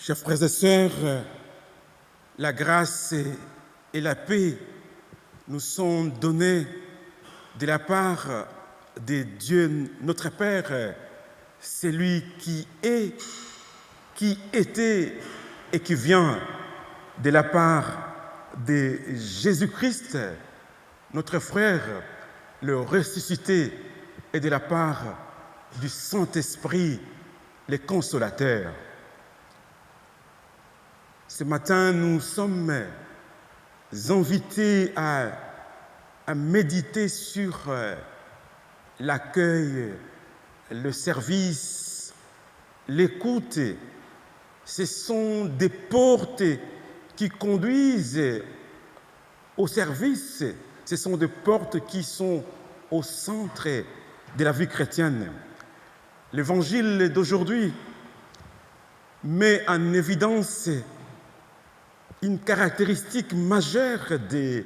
Chers frères et sœurs, la grâce et la paix nous sont données de la part de Dieu notre Père, celui qui est, qui était et qui vient, de la part de Jésus-Christ, notre frère, le ressuscité, et de la part du Saint-Esprit, le Consolateur. Ce matin, nous sommes invités à méditer sur l'accueil, le service, l'écoute. Ce sont des portes qui conduisent au service. Ce sont des portes qui sont au centre de la vie chrétienne. L'évangile d'aujourd'hui met en évidence une caractéristique majeure de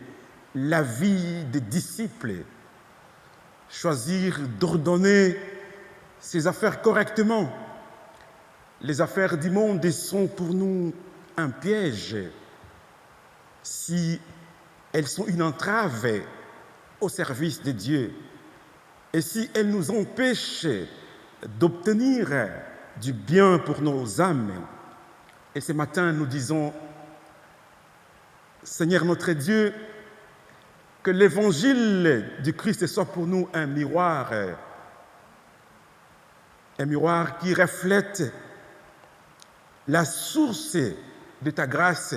la vie des disciples: choisir d'ordonner ses affaires correctement. Les affaires du monde sont pour nous un piège si elles sont une entrave au service de Dieu et si elles nous empêchent d'obtenir du bien pour nos âmes. Et ce matin, nous disons: Seigneur notre Dieu, que l'évangile du Christ soit pour nous un miroir qui reflète la source de ta grâce,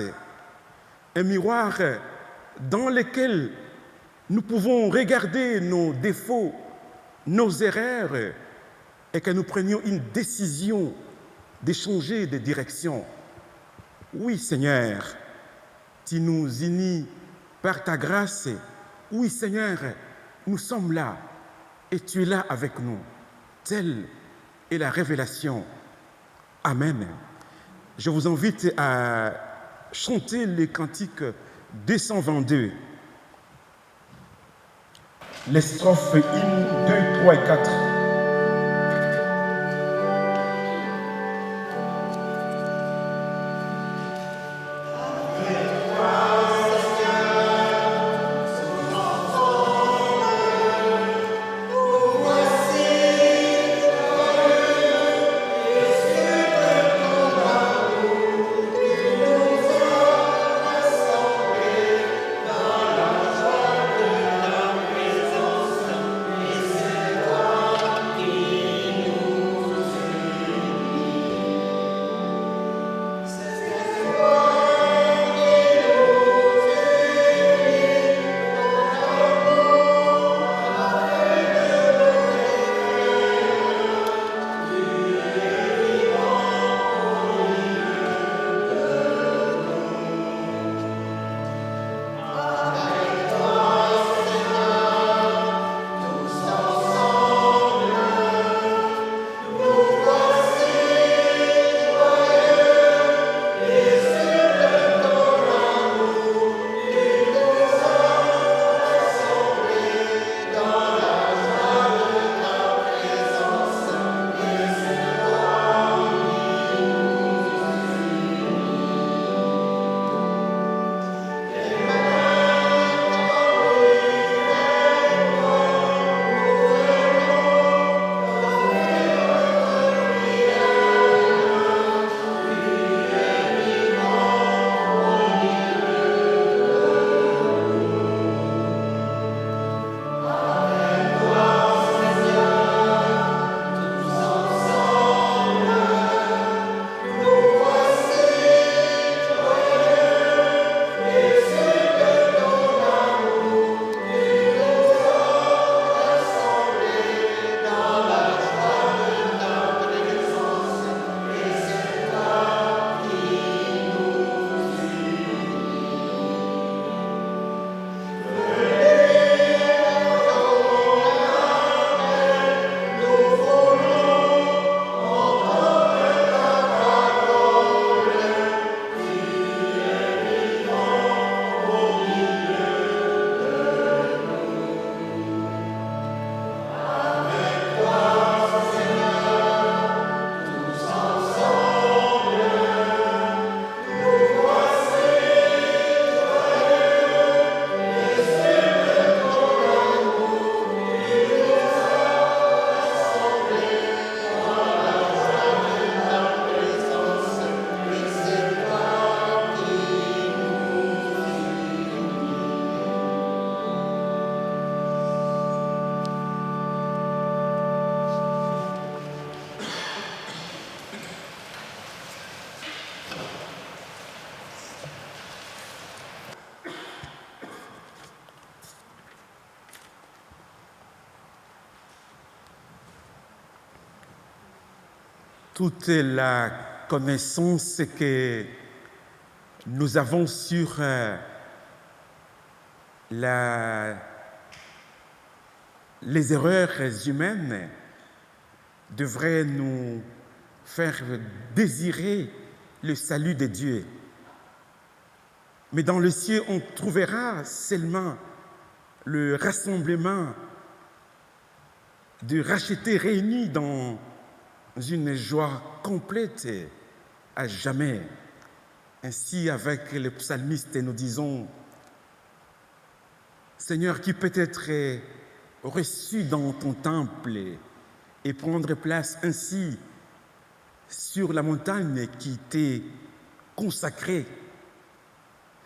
un miroir dans lequel nous pouvons regarder nos défauts, nos erreurs, et que nous prenions une décision de changer de direction. Oui, Seigneur, tu nous unis par ta grâce. Oui, Seigneur, nous sommes là et tu es là avec nous. Telle est la révélation. Amen. Je vous invite à chanter les cantiques 222. Les strophes 1, 2, 3 et 4. toute la connaissance que nous avons sur les erreurs humaines devrait nous faire désirer le salut de Dieu. Mais dans le ciel, on trouvera seulement le rassemblement de rachetés réunis dans une joie complète à jamais. Ainsi, avec le psalmiste, nous disons, Seigneur, qui peut être reçu dans ton temple et prendre place ainsi sur la montagne qui t'est consacrée.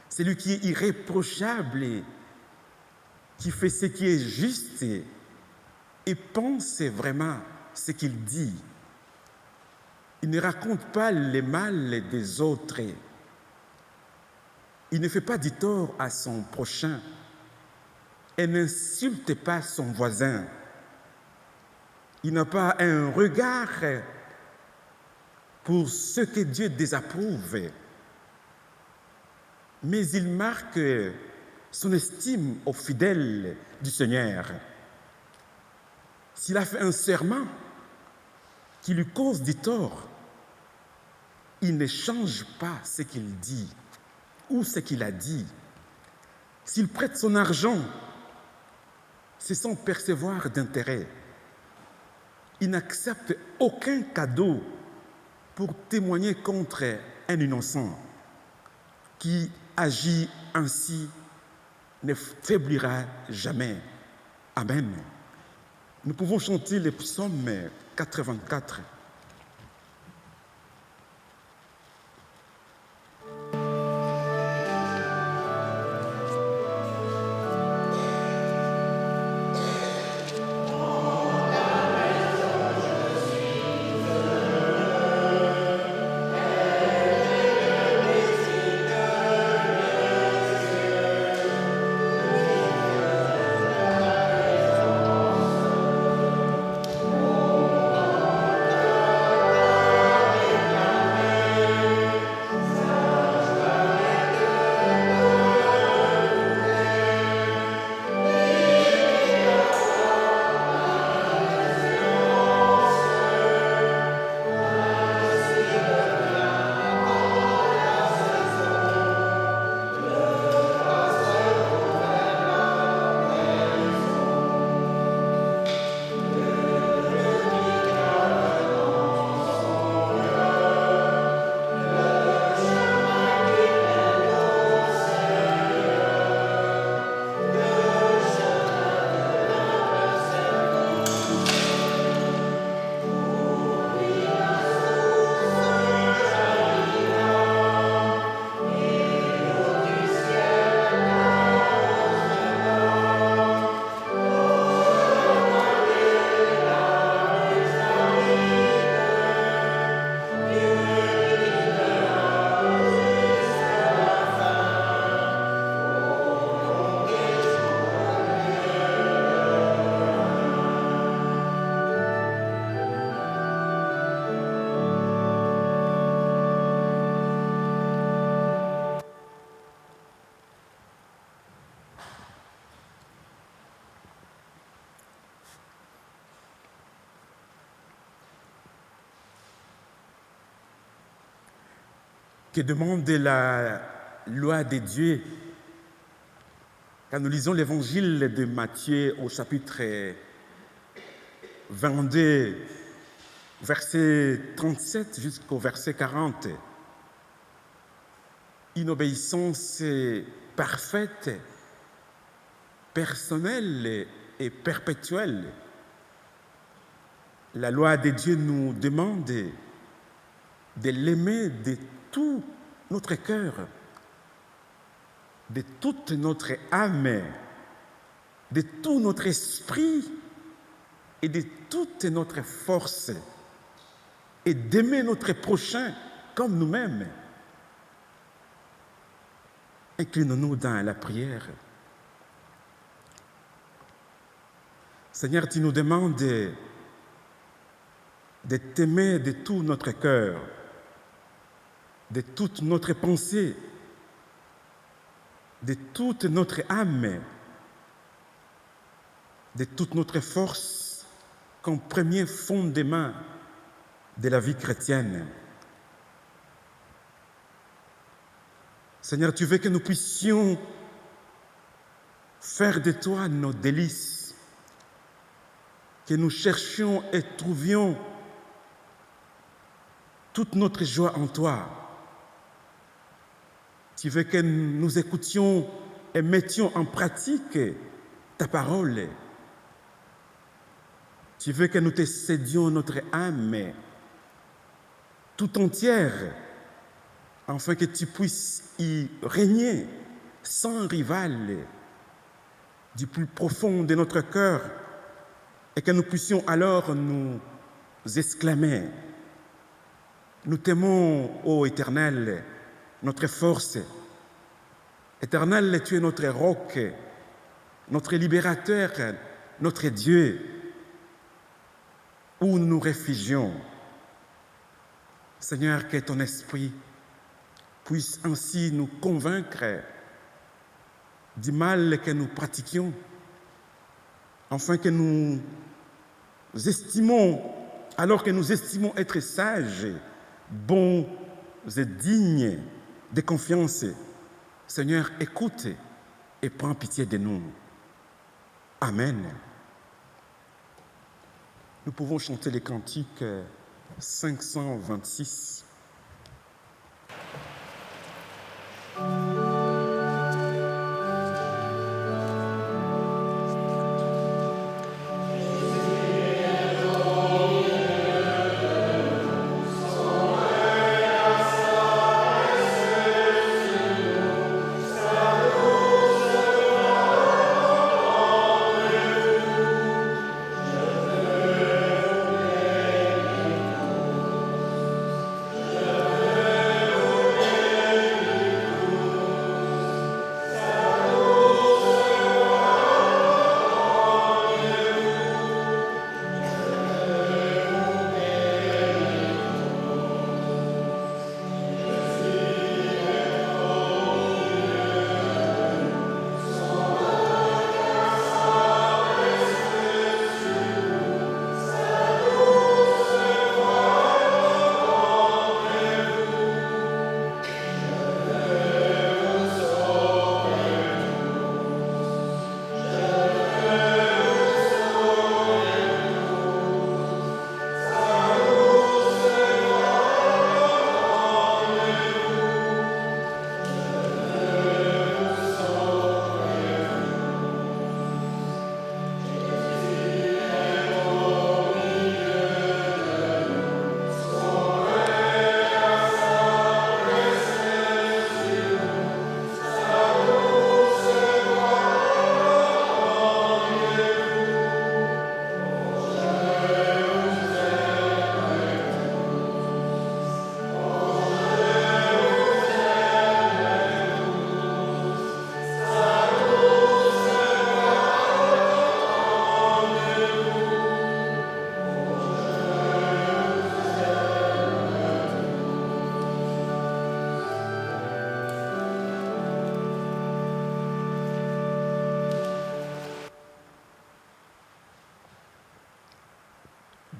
Celui qui est irréprochable, qui fait ce qui est juste et pense vraiment ce qu'il dit. Il ne raconte pas les mal des autres. Il ne fait pas du tort à son prochain et n'insulte pas son voisin. Il n'a pas un regard pour ce que Dieu désapprouve, mais il marque son estime aux fidèles du Seigneur. S'il a fait un serment qui lui cause du tort, il ne change pas ce qu'il dit ou ce qu'il a dit. S'il prête son argent, c'est sans percevoir d'intérêt. Il n'accepte aucun cadeau pour témoigner contre un innocent. Qui agit ainsi ne faiblira jamais. Amen. Nous pouvons chanter le psaume 84. Que demande la loi de Dieu quand nous lisons l'évangile de Matthieu au chapitre 22, verset 37 jusqu'au verset 40. Une obéissance parfaite, personnelle et perpétuelle. La loi de Dieu nous demande de l'aimer de tout notre cœur, de toute notre âme, de tout notre esprit et de toute notre force, et d'aimer notre prochain comme nous-mêmes. Inclinons-nous dans la prière. Seigneur, tu nous demandes de t'aimer de tout notre cœur, de toute notre pensée, de toute notre âme, de toute notre force, comme premier fondement de la vie chrétienne. Seigneur, tu veux que nous puissions faire de toi nos délices, que nous cherchions et trouvions toute notre joie en toi. Tu veux que nous écoutions et mettions en pratique ta parole. Tu veux que nous te cédions notre âme tout entière, afin que tu puisses y régner sans rival du plus profond de notre cœur et que nous puissions alors nous exclamer: nous t'aimons, ô Éternel, notre force. Éternel, tu es notre roc, notre libérateur, notre Dieu, où nous nous réfugions. Seigneur, que ton esprit puisse ainsi nous convaincre du mal que nous pratiquions, afin que nous estimons, alors que nous estimons être sages, bons et dignes de confiance. Seigneur, écoute et prends pitié de nous. Amen. Nous pouvons chanter les cantiques 526.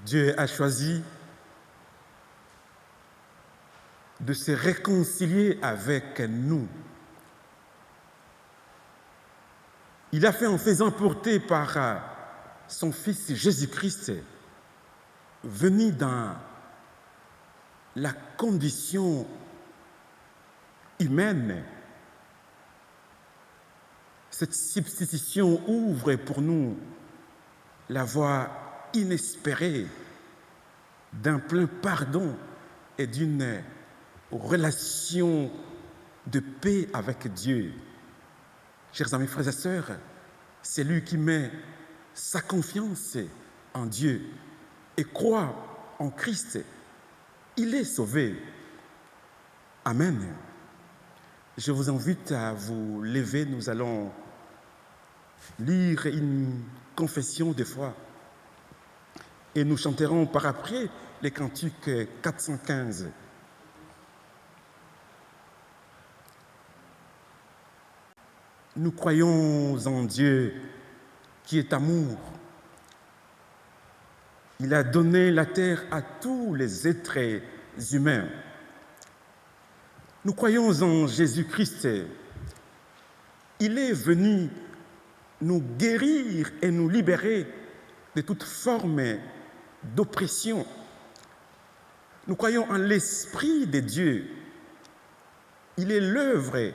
Dieu a choisi de se réconcilier avec nous. Il a fait en faisant porter par son Fils Jésus-Christ, venu dans la condition humaine. Cette substitution ouvre pour nous la voie inespérée d'un plein pardon et d'une relation de paix avec Dieu. Chers amis, frères et sœurs, c'est lui qui met sa confiance en Dieu et croit en Christ. Il est sauvé. Amen. Je vous invite à vous lever. Nous allons lire une confession de foi. et nous chanterons par après les cantiques 415. Nous croyons en Dieu qui est amour. Il a donné la terre à tous les êtres humains. Nous croyons en Jésus-Christ. Il est venu nous guérir et nous libérer de toute forme d'oppression. Nous croyons en l'Esprit de Dieu. Il est l'œuvre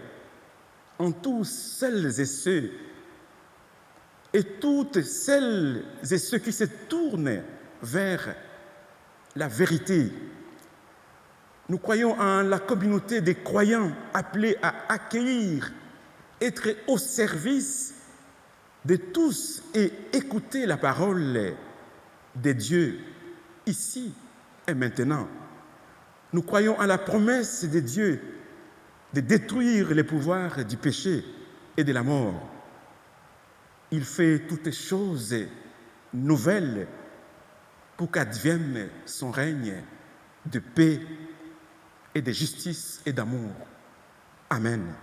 en tous celles et toutes celles et ceux qui se tournent vers la vérité. Nous croyons en la communauté des croyants appelés à accueillir, être au service de tous et écouter la parole de Dieu ici et maintenant. Nous croyons en la promesse de Dieu de détruire les pouvoirs du péché et de la mort. Il fait toutes choses nouvelles pour qu'advienne son règne de paix et de justice et d'amour. Amen.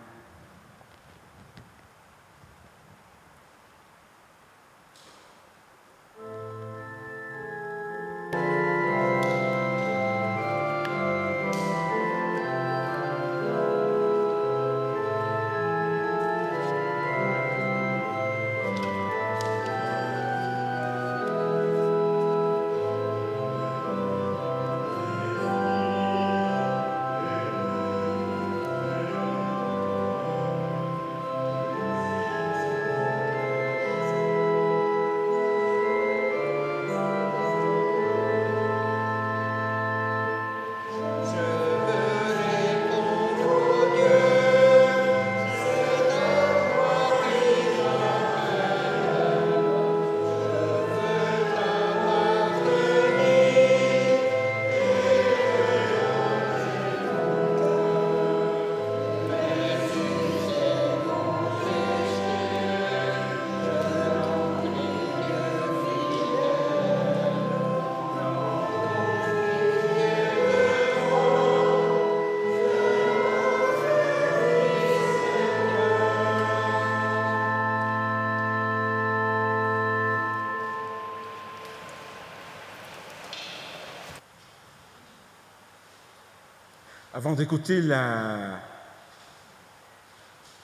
Avant d'écouter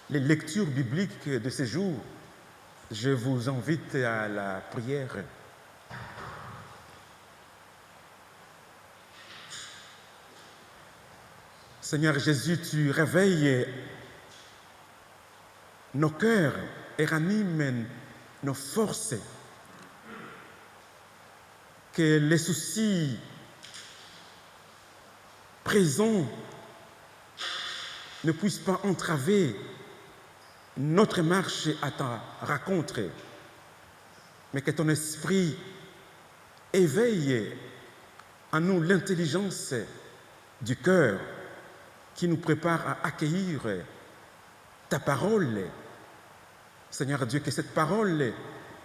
les lectures bibliques de ces jours, je vous invite à la prière. Seigneur Jésus, tu réveilles nos cœurs et ranimes nos forces. Que les soucis présents ne puissent pas entraver notre marche à ta rencontre, mais que ton esprit éveille en nous l'intelligence du cœur qui nous prépare à accueillir ta parole. Seigneur Dieu, que cette parole,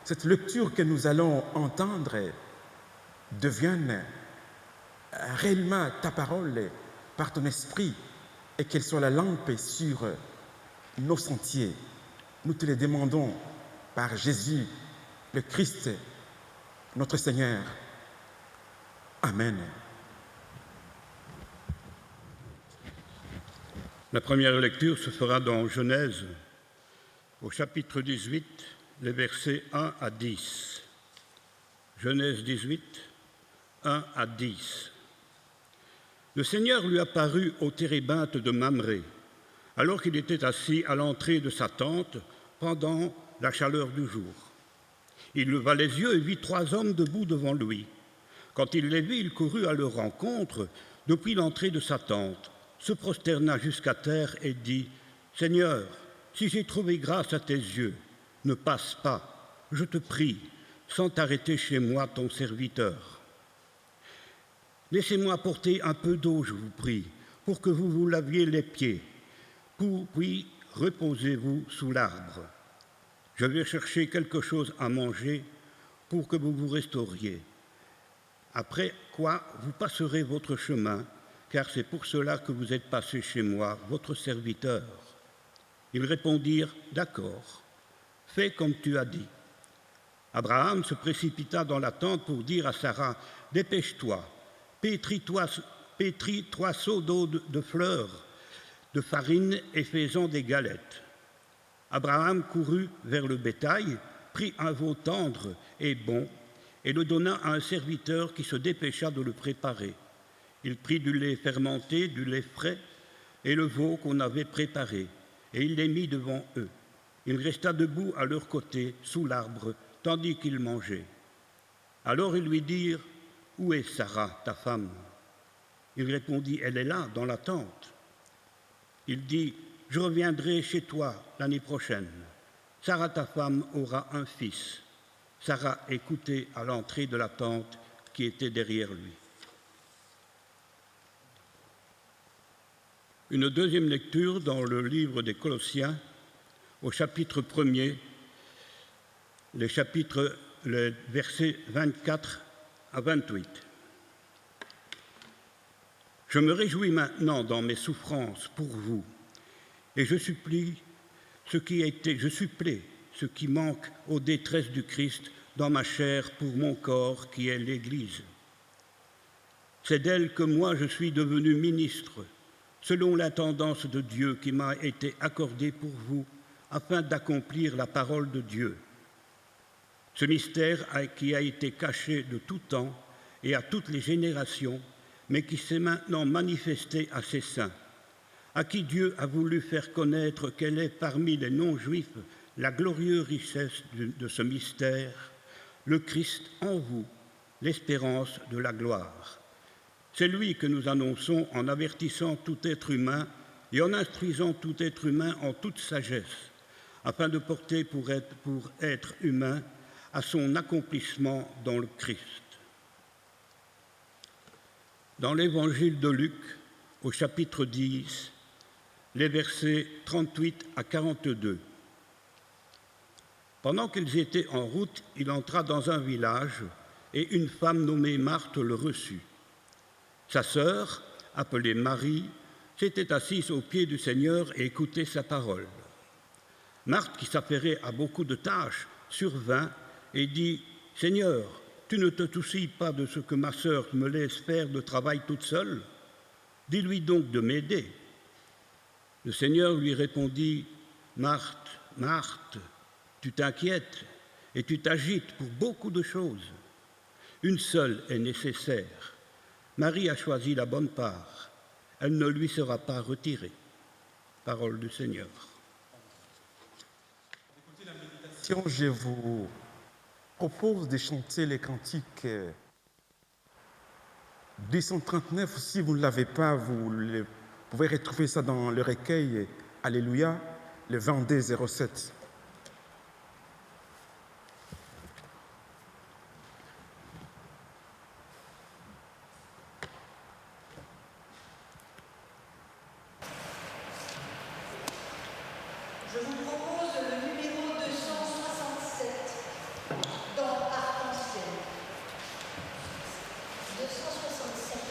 cette lecture que nous allons entendre devienne réellement ta parole par ton esprit et qu'elle soit la lampe sur nos sentiers. Nous te le demandons par Jésus, le Christ, notre Seigneur. Amen. La première lecture se fera dans Genèse, au chapitre 18, les versets 1 à 10. Genèse 18, 1 à 10. Le Seigneur lui apparut au térébinthe de Mamré, alors qu'il était assis à l'entrée de sa tente pendant la chaleur du jour. Il leva les yeux et vit 3 hommes debout devant lui. Quand il les vit, il courut à leur rencontre depuis l'entrée de sa tente, se prosterna jusqu'à terre et dit : « Seigneur, si j'ai trouvé grâce à tes yeux, ne passe pas, je te prie, sans t'arrêter chez moi, ton serviteur. Laissez-moi apporter un peu d'eau, je vous prie, pour que vous vous laviez les pieds, puis reposez-vous sous l'arbre. Je vais chercher quelque chose à manger pour que vous vous restauriez. » après quoi vous passerez votre chemin, car c'est pour cela que vous êtes passé chez moi, votre serviteur. » Ils répondirent, « D'accord, fais comme tu as dit. » Abraham se précipita dans la tente pour dire à Sarah, « Dépêche-toi, pétris 3 seaux d'eau de fleurs, de farine et fais-en des galettes. » Abraham courut vers le bétail, prit un veau tendre et bon, et le donna à un serviteur qui se dépêcha de le préparer. Il prit du lait fermenté, du lait frais et le veau qu'on avait préparé, et il les mit devant eux. Il resta debout à leur côté, sous l'arbre, tandis qu'ils mangeaient. Alors ils lui dirent, « Où est Sarah, ta femme ?» Il répondit, « Elle est là, dans la tente. » Il dit, « Je reviendrai chez toi l'année prochaine. Sarah, ta femme, aura un fils. » Sarah écoutait à l'entrée de la tente qui était derrière lui. Une deuxième lecture dans le livre des Colossiens, au chapitre 1er, les versets 24 à 28. « Je me réjouis maintenant dans mes souffrances pour vous, et je supplée ce qui manque aux détresses du Christ dans ma chair pour mon corps qui est l'Église. C'est d'elle que moi je suis devenu ministre, selon l'intendance de Dieu qui m'a été accordée pour vous, afin d'accomplir la parole de Dieu. Ce mystère qui a été caché de tout temps et à toutes les générations, mais qui s'est maintenant manifesté à ses saints, à qui Dieu a voulu faire connaître quelle est parmi les non-juifs la glorieuse richesse de ce mystère, le Christ en vous, l'espérance de la gloire. C'est lui que nous annonçons en avertissant tout être humain et en instruisant tout être humain en toute sagesse, afin de porter pour être humain à son accomplissement dans le Christ. » Dans l'évangile de Luc, au chapitre 10, les versets 38 à 42. Pendant qu'ils étaient en route, il entra dans un village et une femme nommée Marthe le reçut. Sa sœur, appelée Marie, s'était assise aux pieds du Seigneur et écoutait sa parole. Marthe, qui s'affairait à beaucoup de tâches, survint et dit, « Seigneur, tu ne te soucies pas de ce que ma sœur me laisse faire de travail toute seule? Dis-lui donc de m'aider. » Le Seigneur lui répondit, « Marthe, Marthe, tu t'inquiètes et tu t'agites pour beaucoup de choses. Une seule est nécessaire. Marie a choisi la bonne part. Elle ne lui sera pas retirée. » Parole du Seigneur. Écoutez la méditation, je vous propose de chanter les cantiques 239. Si vous ne l'avez pas, vous pouvez retrouver ça dans le recueil Alléluia, le 2207. Je vous propose le numéro 267 dans Arc-en-Ciel. 267.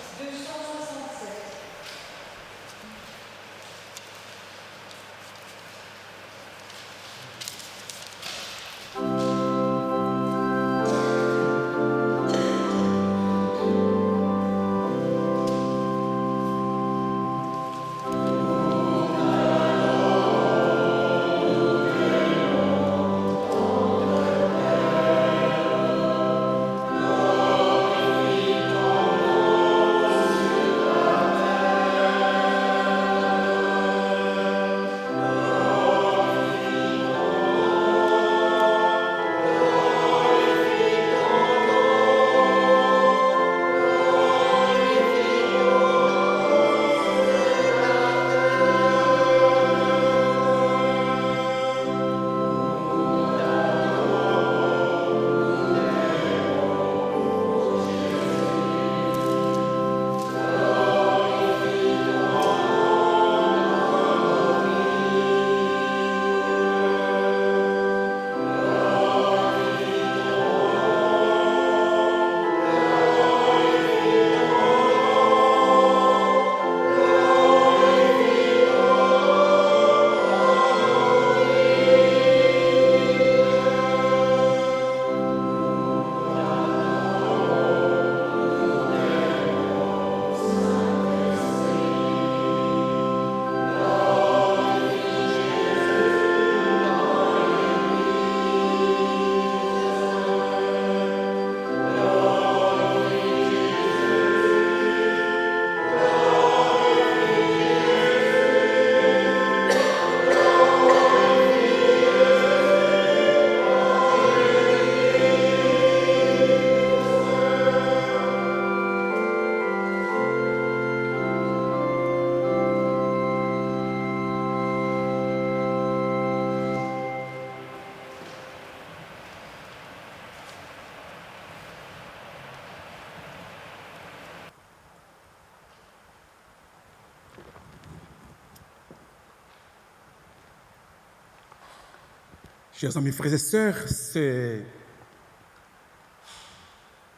Chers amis, frères et sœurs, ce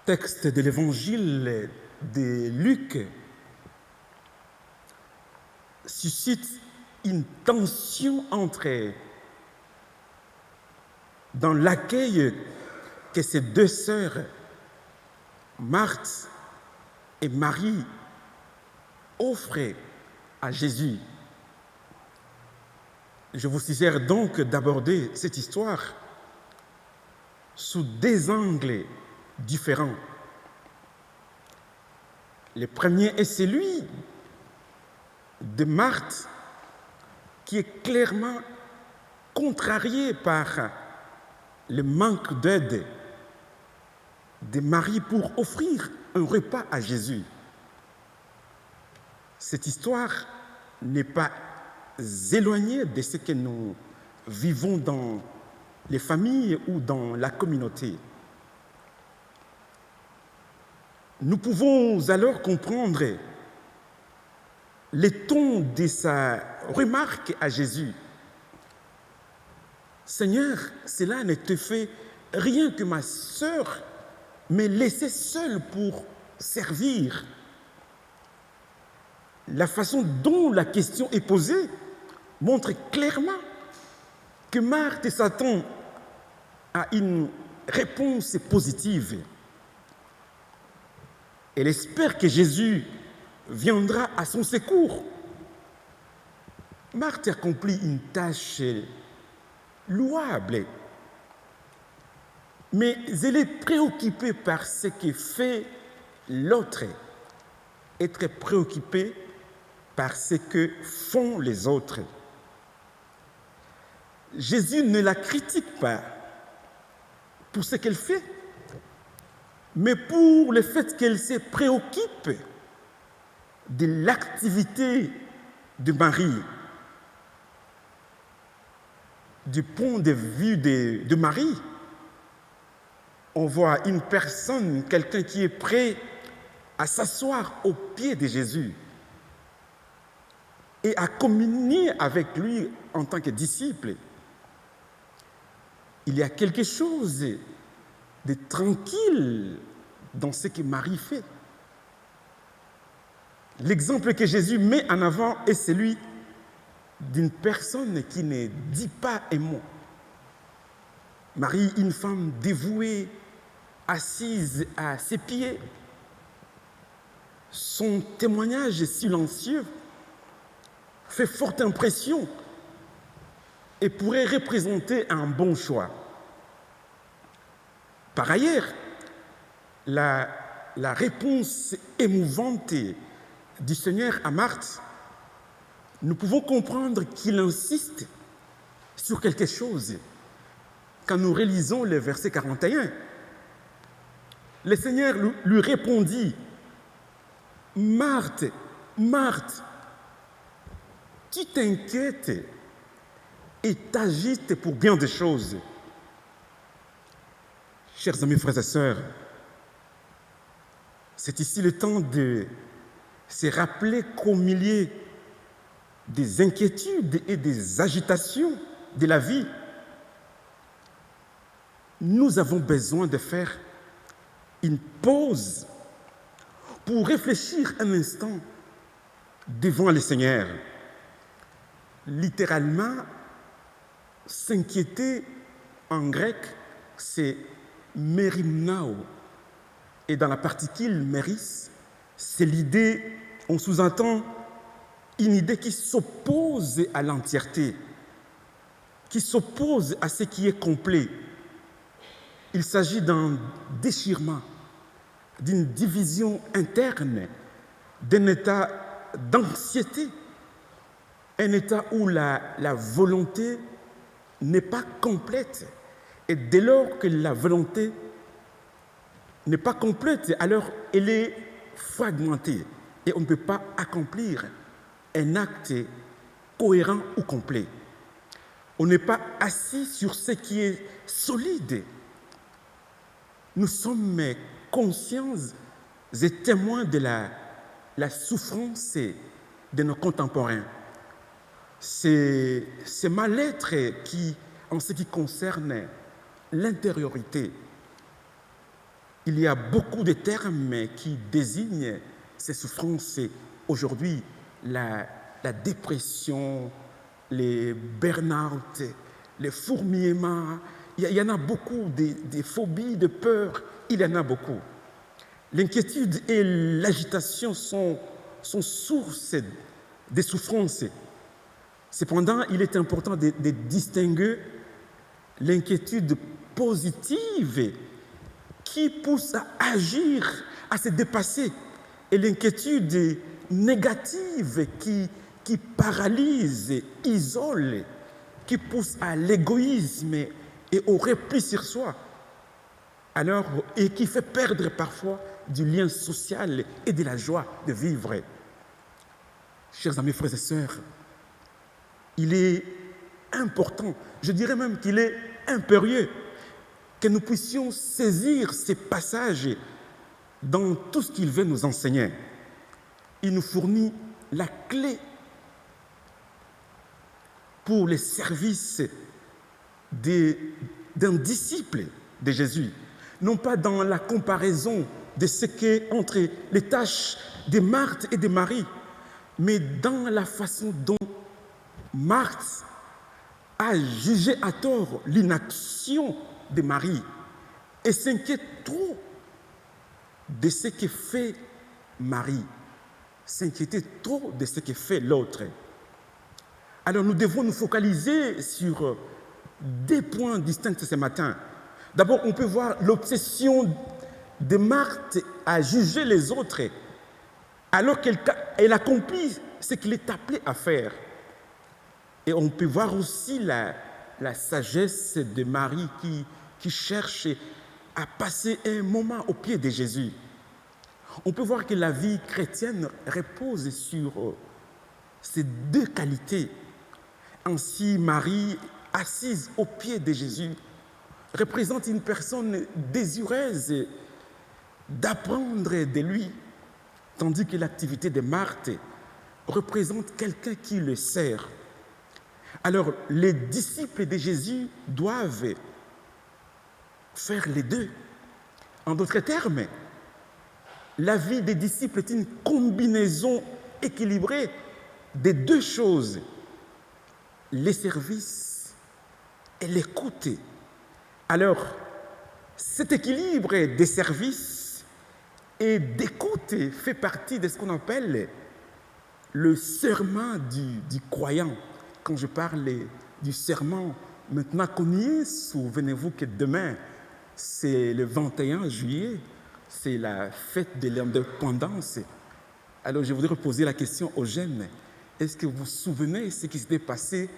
texte de l'évangile de Luc suscite une tension dans l'accueil que ces deux sœurs, Marthe et Marie, offrent à Jésus. Je vous suggère donc d'aborder cette histoire sous deux angles différents. Le premier est celui de Marthe, qui est clairement contrariée par le manque d'aide de Marie pour offrir un repas à Jésus. Cette histoire n'est pas éloignée de ce que nous vivons dans les familles ou dans la communauté. Nous pouvons alors comprendre le ton de sa remarque à Jésus. Seigneur, cela ne te fait rien que ma sœur m'ait laissée seule pour servir. La façon dont la question est posée montre clairement que Marthe s'attend à une réponse positive. Elle espère que Jésus viendra à son secours. Marthe accomplit une tâche louable, mais elle est préoccupée par ce que fait l'autre. Être préoccupée par ce que font les autres. Jésus ne la critique pas pour ce qu'elle fait, mais pour le fait qu'elle se préoccupe de l'activité de Marie. Du point de vue de Marie, on voit une personne, quelqu'un qui est prêt à s'asseoir aux pieds de Jésus et à communier avec lui en tant que disciple. Il y a quelque chose de tranquille dans ce que Marie fait. L'exemple que Jésus met en avant est celui d'une personne qui ne dit pas un mot. Marie, une femme dévouée, assise à ses pieds. Son témoignage silencieux fait forte impression et pourrait représenter un bon choix. Par ailleurs, la réponse émouvante du Seigneur à Marthe, nous pouvons comprendre qu'il insiste sur quelque chose. Quand nous relisons le verset 41, le Seigneur lui répondit, « Marthe, Marthe, tu t'inquiètes et t'agites pour bien des choses. » Chers amis, frères et sœurs, c'est ici le temps de se rappeler qu'au milieu des inquiétudes et des agitations de la vie, nous avons besoin de faire une pause pour réfléchir un instant devant le Seigneur. Littéralement, s'inquiéter en grec, c'est mérimnao. Et dans la particule méris, c'est l'idée, on sous-entend une idée qui s'oppose à l'entièreté, qui s'oppose à ce qui est complet. Il s'agit d'un déchirement, d'une division interne, d'un état d'anxiété, un état où la volonté n'est pas complète. Et dès lors que la volonté n'est pas complète, alors elle est fragmentée et on ne peut pas accomplir un acte cohérent ou complet. On n'est pas assis sur ce qui est solide. Nous sommes conscients et témoins de la souffrance de nos contemporains. C'est mal-être qui en ce qui concerne l'intériorité. Il y a beaucoup de termes qui désignent ces souffrances. Aujourd'hui, la dépression, les burn-out, les fourmillements, il y en a beaucoup, des phobies, de peurs, il y en a beaucoup. L'inquiétude et l'agitation sont source des souffrances. Cependant, il est important de distinguer l'inquiétude positive qui pousse à agir, à se dépasser, et l'inquiétude négative qui paralyse, isole, qui pousse à l'égoïsme et au repli sur soi, alors, et qui fait perdre parfois du lien social et de la joie de vivre. Chers amis, frères et sœurs, il est important, je dirais même qu'il est impérieux que nous puissions saisir ces passages dans tout ce qu'il veut nous enseigner. Il nous fournit la clé pour le service d'un disciple de Jésus, non pas dans la comparaison de ce qu'est entre les tâches de Marthe et de Marie, mais dans la façon dont Marthe a jugé à tort l'inaction de Marie et s'inquiète trop de ce que fait Marie, s'inquiéter trop de ce que fait l'autre. Alors nous devons nous focaliser sur deux points distincts ce matin. D'abord, on peut voir l'obsession de Marthe à juger les autres alors qu'elle accomplit ce qu'il est appelé à faire. Et on peut voir aussi la sagesse de Marie qui cherche à passer un moment au pied de Jésus. On peut voir que la vie chrétienne repose sur ces deux qualités. Ainsi, Marie, assise au pied de Jésus, représente une personne désireuse d'apprendre de lui, tandis que l'activité de Marthe représente quelqu'un qui le sert. Alors, les disciples de Jésus doivent faire les deux. En d'autres termes, la vie des disciples est une combinaison équilibrée des deux choses, les services et l'écoute. Alors, cet équilibre des services et d'écoute fait partie de ce qu'on appelle le serment du croyant. Quand je parle du serment, maintenant qu'on y est, souvenez-vous que demain, c'est le 21 juillet, c'est la fête de l'indépendance. Alors je voudrais poser la question aux jeunes. Est-ce que vous vous souvenez de ce qui s'était passé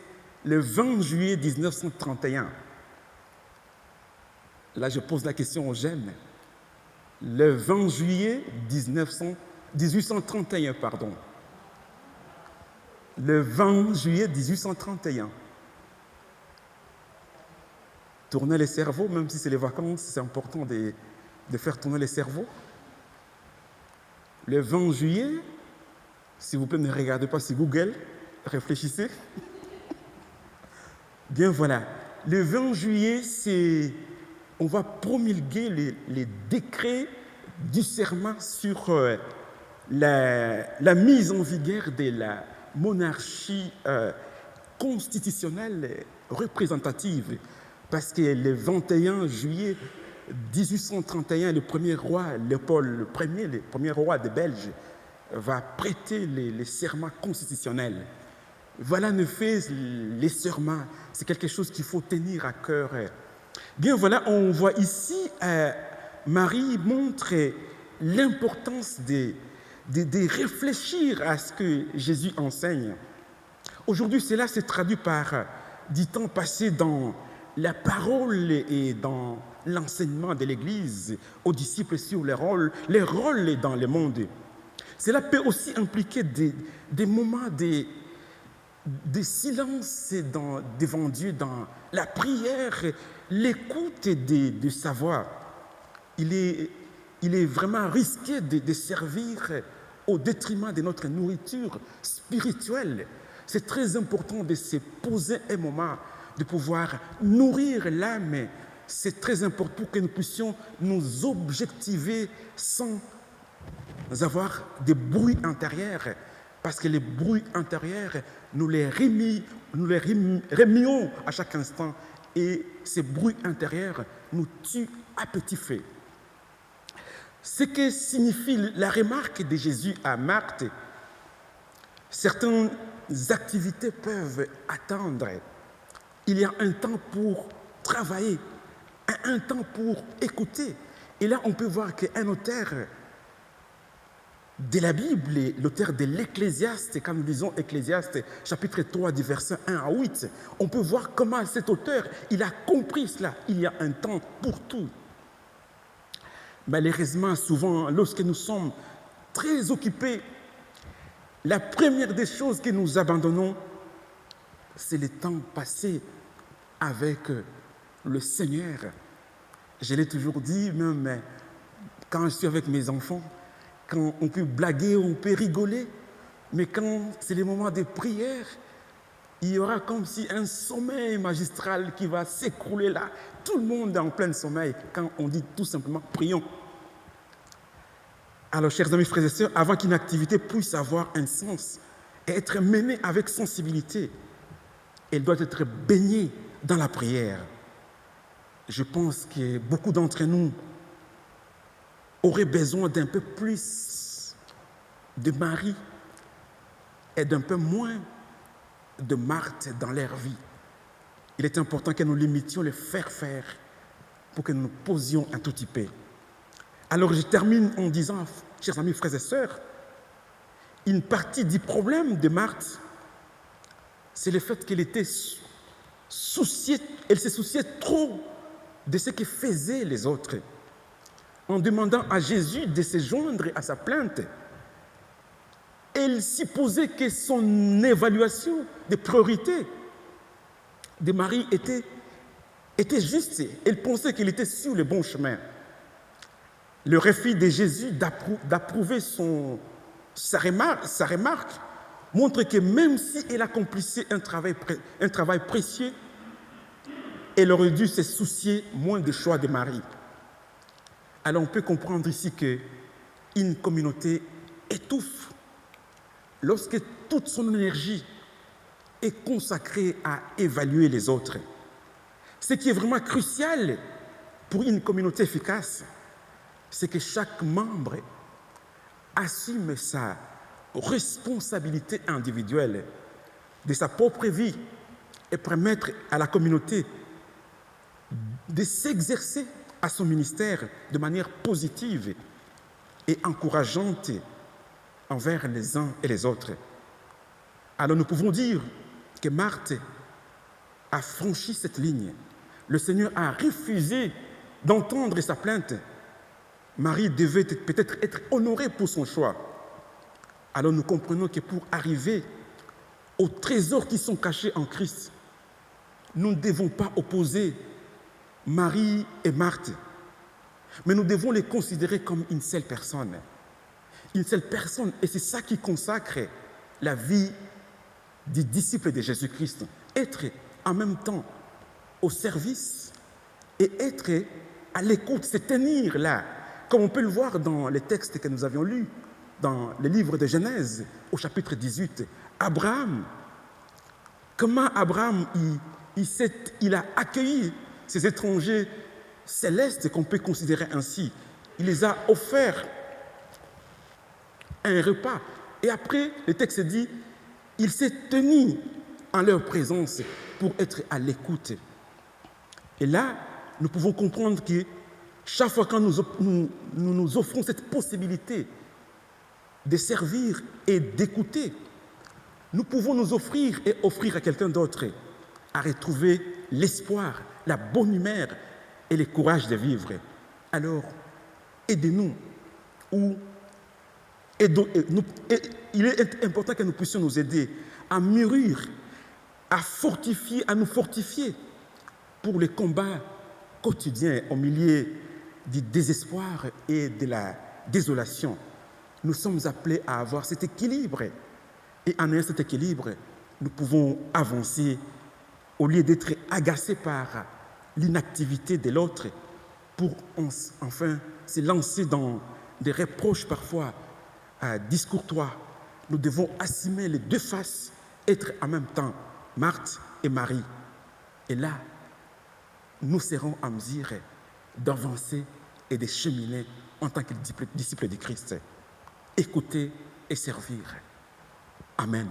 le 20 juillet 1931 ? Là, je pose la question aux jeunes. Le 20 juillet 1831, pardon. Le 20 juillet 1831. Tourner les cerveaux, même si c'est les vacances, c'est important de faire tourner les cerveaux. Le 20 juillet, s'il vous plaît, ne regardez pas sur Google, réfléchissez. Bien voilà, le 20 juillet, on va promulguer les décrets du serment sur la mise en vigueur de la monarchie constitutionnelle représentative. Parce que le 21 juillet 1831, le premier roi, Léopold Ier, le premier roi des Belges, va prêter les serments constitutionnels. Voilà en effet les serments, c'est quelque chose qu'il faut tenir à cœur. Bien voilà, on voit ici, Marie montre l'importance de réfléchir à ce que Jésus enseigne. Aujourd'hui, cela se traduit par du temps passé dans la parole et dans l'enseignement de l'Église aux disciples sur les rôles dans le monde. Cela peut aussi impliquer des moments de silence devant Dieu, dans la prière, l'écoute de savoir. Il est vraiment risqué de servir au détriment de notre nourriture spirituelle. C'est très important de se poser un moment de pouvoir nourrir l'âme. C'est très important pour que nous puissions nous objectiver sans avoir des bruits intérieurs, parce que les bruits intérieurs, nous les rémions à chaque instant, et ces bruits intérieurs nous tuent à petit feu. Ce que signifie la remarque de Jésus à Marthe, certaines activités peuvent attendre. Il y a un temps pour travailler, un temps pour écouter. Et là, on peut voir qu'un auteur de la Bible, l'auteur de l'Ecclésiaste, quand nous lisons Ecclésiaste, chapitre 3, du verset 1 à 8, on peut voir comment cet auteur, il a compris cela. Il y a un temps pour tout. Malheureusement, souvent, lorsque nous sommes très occupés, la première des choses que nous abandonnons, c'est le temps passé avec le Seigneur. Je l'ai toujours dit, même quand je suis avec mes enfants, quand on peut blaguer, on peut rigoler, mais quand c'est les moments de prière, il y aura comme si un sommeil magistral qui va s'écrouler là. Tout le monde est en plein sommeil quand on dit tout simplement prions. Alors, chers amis, frères et sœurs, avant qu'une activité puisse avoir un sens et être menée avec sensibilité, elle doit être baignée dans la prière. Je pense que beaucoup d'entre nous auraient besoin d'un peu plus de Marie et d'un peu moins de Marthe dans leur vie. Il est important que nous limitions le faire pour que nous nous posions un tout petit peu. Alors je termine en disant, chers amis, frères et sœurs, une partie du problème de Marthe, c'est le fait qu'elle était souciée, elle se souciait trop de ce que faisaient les autres. En demandant à Jésus de se joindre à sa plainte, elle supposait que son évaluation des priorités de Marie était juste. Elle pensait qu'elle était sur le bon chemin. Le refus de Jésus d'approuver sa remarque montre que même si elle accomplissait un travail précieux, elle aurait dû se soucier moins du choix de Marie. Alors on peut comprendre ici qu'une communauté étouffe lorsque toute son énergie est consacrée à évaluer les autres. Ce qui est vraiment crucial pour une communauté efficace, c'est que chaque membre assume sa responsabilité individuelle de sa propre vie et permettre à la communauté de s'exercer à son ministère de manière positive et encourageante envers les uns et les autres. Alors nous pouvons dire que Marthe a franchi cette ligne. Le Seigneur a refusé d'entendre sa plainte. Marie devait peut-être être honorée pour son choix. Alors nous comprenons que pour arriver aux trésors qui sont cachés en Christ, nous ne devons pas opposer Marie et Marthe, mais nous devons les considérer comme une seule personne. Une seule personne, et c'est ça qui consacre la vie du disciple de Jésus-Christ. Être en même temps au service et être à l'écoute, se tenir là, comme on peut le voir dans les textes que nous avions lus, dans le livre de Genèse, au chapitre 18. Abraham, comment Abraham, il a accueilli ces étrangers célestes qu'on peut considérer ainsi. Il les a offerts un repas. Et après, le texte dit, il s'est tenu en leur présence pour être à l'écoute. Et là, nous pouvons comprendre que chaque fois que nous offrons cette possibilité de servir et d'écouter, nous pouvons nous offrir et offrir à quelqu'un d'autre à retrouver l'espoir, la bonne humeur et le courage de vivre. Alors, aidez-nous. Il est important que nous puissions nous aider à mûrir, à nous fortifier pour les combats quotidiens au milieu du désespoir et de la désolation. Nous sommes appelés à avoir cet équilibre. Et en ayant cet équilibre, nous pouvons avancer au lieu d'être agacés par l'inactivité de l'autre, pour enfin se lancer dans des reproches parfois discourtois. Nous devons assumer les deux faces, être en même temps Marthe et Marie. Et là, nous serons en mesure d'avancer et de cheminer en tant que disciples de Christ. Écouter et servir. Amen.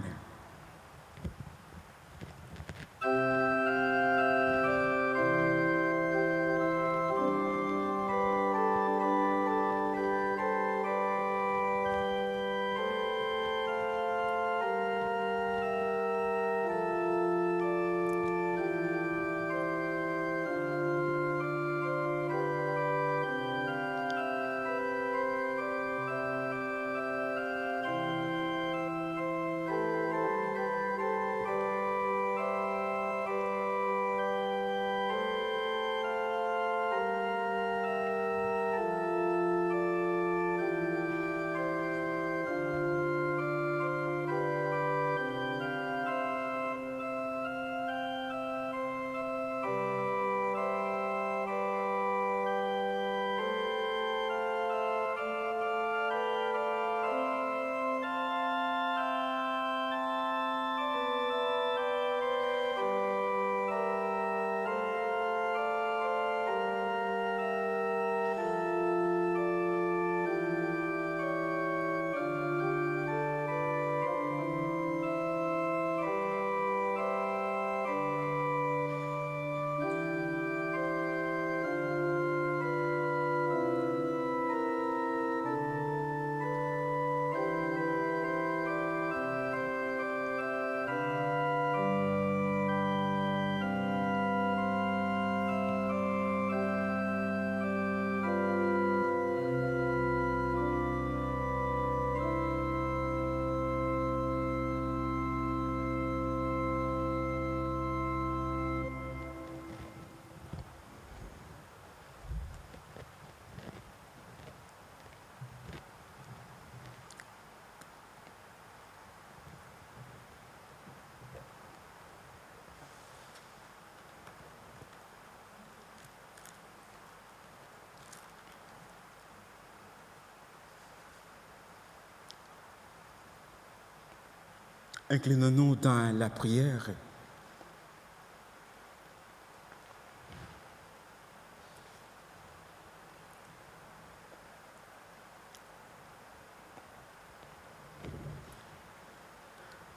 Inclinons-nous dans la prière.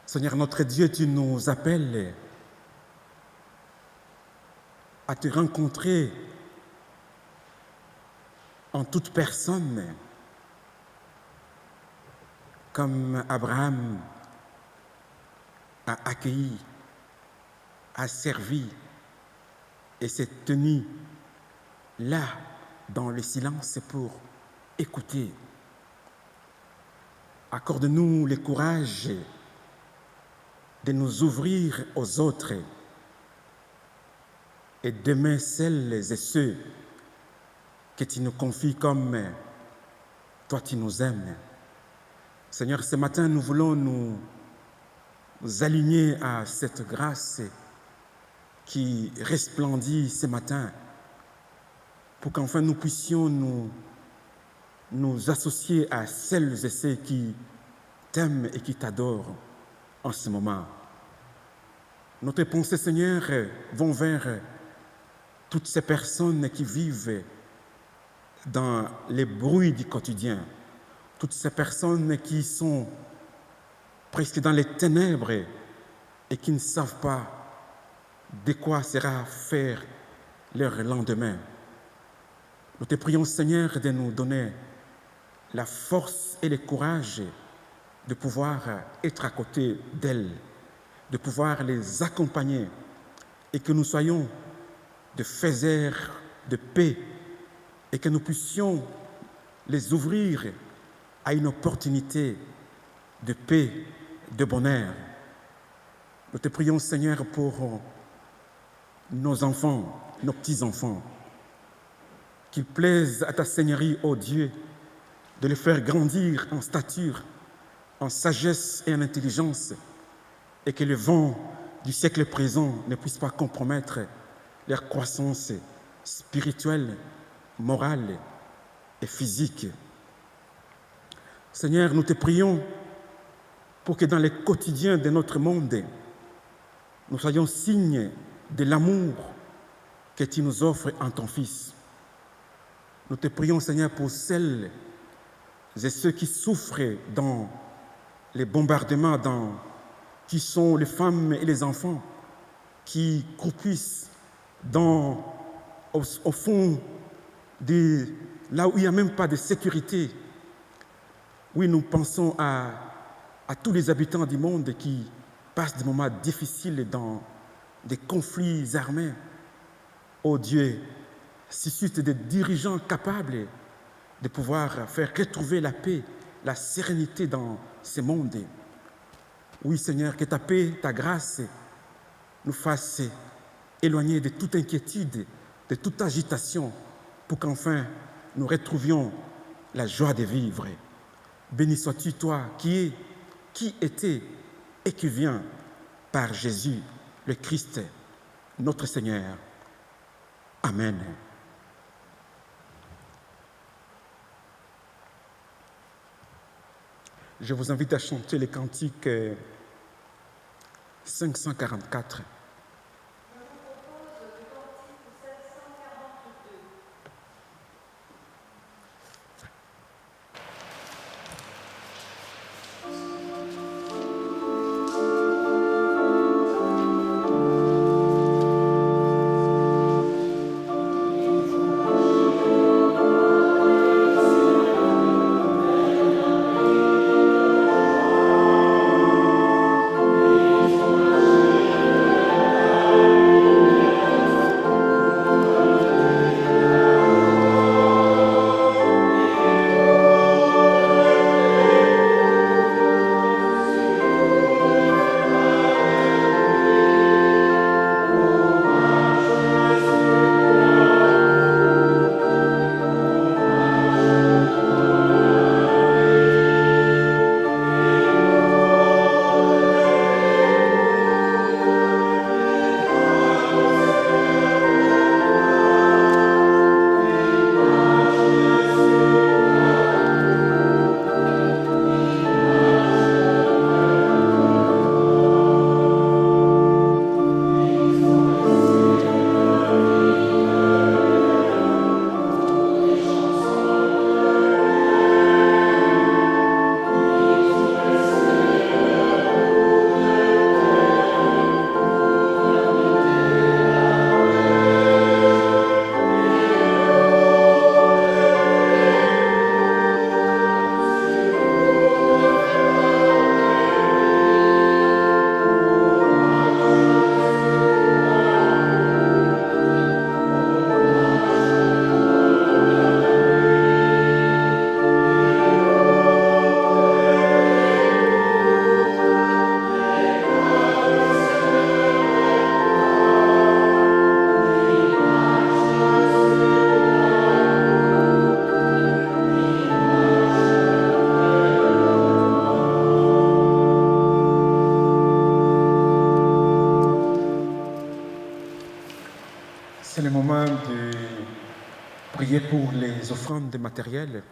Seigneur notre Dieu, tu nous appelles à te rencontrer en toute personne, comme Abraham a accueilli, a servi et s'est tenu là dans le silence pour écouter. Accorde-nous le courage de nous ouvrir aux autres et d'aimer celles et ceux que tu nous confies comme toi tu nous aimes. Seigneur, ce matin, nous voulons nous aligner à cette grâce qui resplendit ce matin pour qu'enfin nous puissions nous associer à celles et ceux qui t'aiment et qui t'adorent en ce moment. Notre pensée, Seigneur, vont vers toutes ces personnes qui vivent dans les bruits du quotidien, toutes ces personnes qui sont presque dans les ténèbres et qui ne savent pas de quoi sera faire leur lendemain. Nous te prions, Seigneur, de nous donner la force et le courage de pouvoir être à côté d'elles, de pouvoir les accompagner et que nous soyons de faiseurs de paix et que nous puissions les ouvrir à une opportunité de paix, de bonheur. Nous te prions, Seigneur, pour nos enfants, nos petits-enfants, qu'il plaise à ta Seigneurie, ô Dieu, de les faire grandir en stature, en sagesse et en intelligence, et que le vent du siècle présent ne puisse pas compromettre leur croissance spirituelle, morale et physique. Seigneur, nous te prions pour que dans les quotidiens de notre monde, nous soyons signes de l'amour que tu nous offres en ton Fils. Nous te prions, Seigneur, pour celles et ceux qui souffrent dans les bombardements, qui sont les femmes et les enfants, qui croupissent au fond là où il n'y a même pas de sécurité. Oui, nous pensons à tous les habitants du monde qui passent des moments difficiles dans des conflits armés. Oh Dieu, suscite des dirigeants capables de pouvoir faire retrouver la paix, la sérénité dans ce monde. Oui, Seigneur, que ta paix, ta grâce nous fasse éloigner de toute inquiétude, de toute agitation, pour qu'enfin nous retrouvions la joie de vivre. Béni sois-tu, toi, qui était et qui vient par Jésus, le Christ, notre Seigneur. Amen. Je vous invite à chanter les cantiques 544. C'est le moment de prier pour les offrandes matérielles.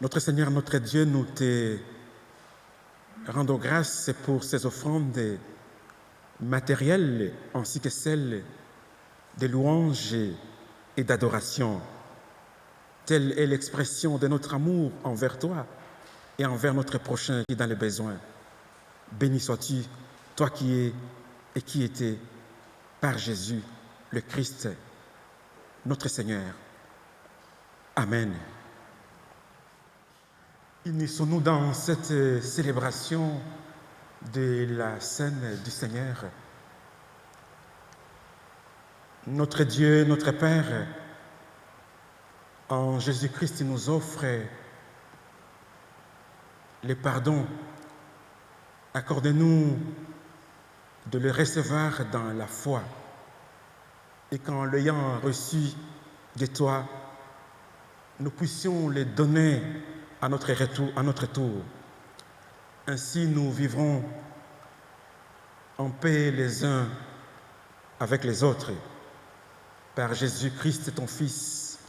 Notre Seigneur, notre Dieu, nous te rendons grâce pour ces offrandes matérielles ainsi que celles de louange et d'adoration. Telle est l'expression de notre amour envers toi et envers notre prochain qui est dans le besoin. Béni sois-tu, toi qui es et qui étais, par Jésus, le Christ, notre Seigneur. Amen. Unissons-nous dans cette célébration de la scène du Seigneur. Notre Dieu, notre Père, en Jésus-Christ, il nous offre le pardon Accorde-nous de le recevoir dans la foi et qu'en l'ayant reçu de toi, nous puissions les donner à notre tour. Ainsi, nous vivrons en paix les uns avec les autres. Par Jésus-Christ, ton Fils,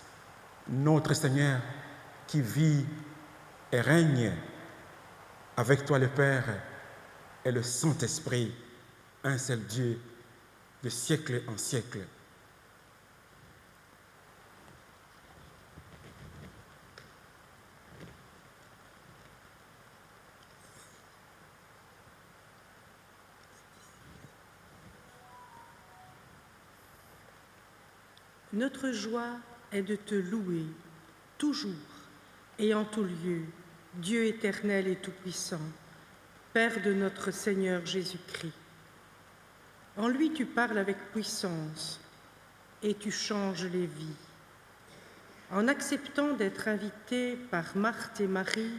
notre Seigneur, qui vit et règne avec toi le Père et le Saint-Esprit, un seul Dieu, de siècle en siècle. Notre joie est de te louer, toujours et en tout lieu, Dieu éternel et tout-puissant, Père de notre Seigneur Jésus-Christ. En lui tu parles avec puissance et tu changes les vies. En acceptant d'être invité par Marthe et Marie,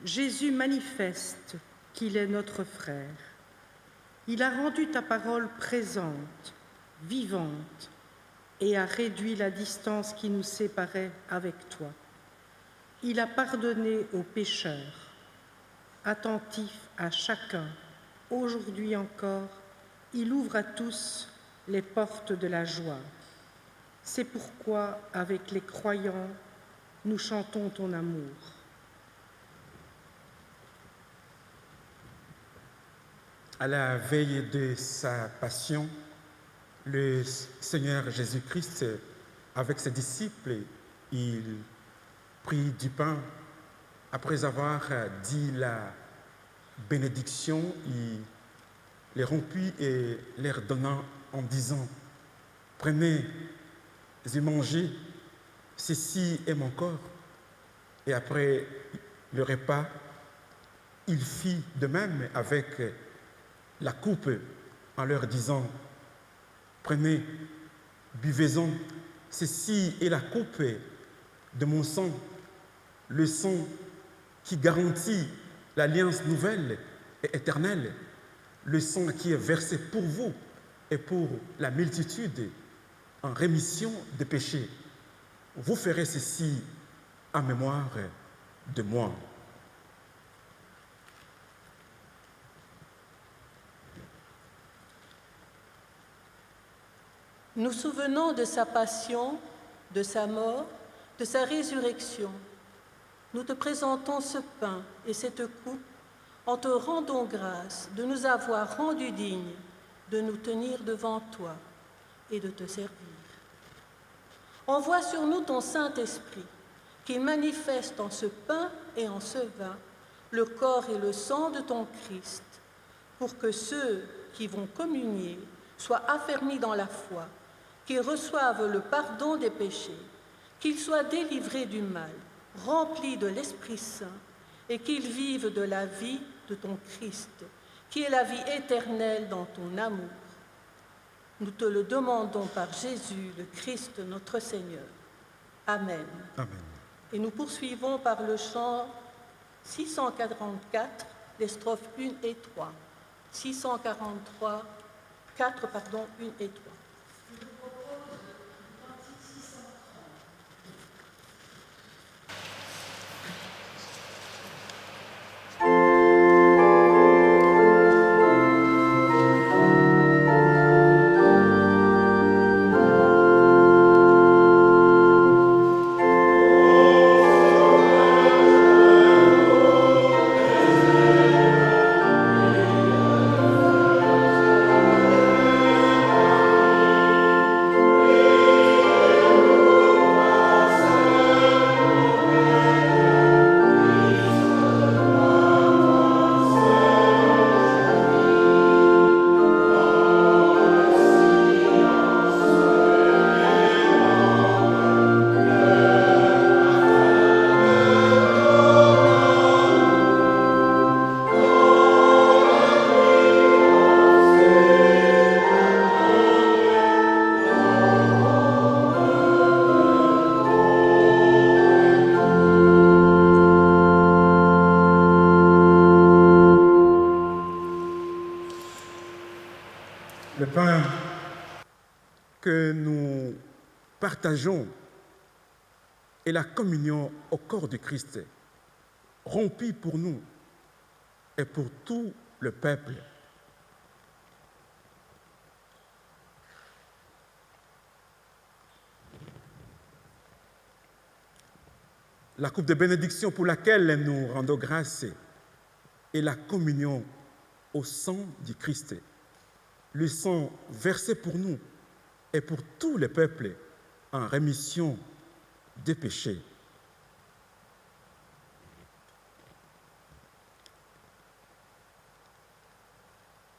Jésus manifeste qu'il est notre frère. Il a rendu ta parole présente, vivante, et a réduit la distance qui nous séparait avec toi. Il a pardonné aux pécheurs, attentif à chacun. Aujourd'hui encore, il ouvre à tous les portes de la joie. C'est pourquoi, avec les croyants, nous chantons ton amour. À la veille de sa passion, le Seigneur Jésus-Christ, avec ses disciples, il prit du pain. Après avoir dit la bénédiction, il les rompit et leur donna en disant: prenez et mangez, ceci est mon corps. Et après le repas, il fit de même avec la coupe en leur disant: prenez, buvez-en, ceci est la coupe de mon sang, le sang qui garantit l'alliance nouvelle et éternelle, le sang qui est versé pour vous et pour la multitude en rémission des péchés. Vous ferez ceci en mémoire de moi. Nous souvenons de sa passion, de sa mort, de sa résurrection. Nous te présentons ce pain et cette coupe en te rendant grâce de nous avoir rendus dignes de nous tenir devant toi et de te servir. Envoie sur nous ton Saint-Esprit, qu'il manifeste en ce pain et en ce vin le corps et le sang de ton Christ, pour que ceux qui vont communier soient affermis dans la foi, qu'ils reçoivent le pardon des péchés, qu'ils soient délivrés du mal, remplis de l'Esprit Saint, et qu'ils vivent de la vie de ton Christ, qui est la vie éternelle dans ton amour. Nous te le demandons par Jésus, le Christ, notre Seigneur. Amen. Amen. Et nous poursuivons par le chant 644, les strophes 1 et 3. 643, 4, 1 et 3. pain que nous partageons est la communion au corps du Christ, rompu pour nous et pour tout le peuple. La coupe de bénédiction pour laquelle nous rendons grâce est la communion au sang du Christ, le sang versé pour nous et pour tous les peuples en rémission des péchés.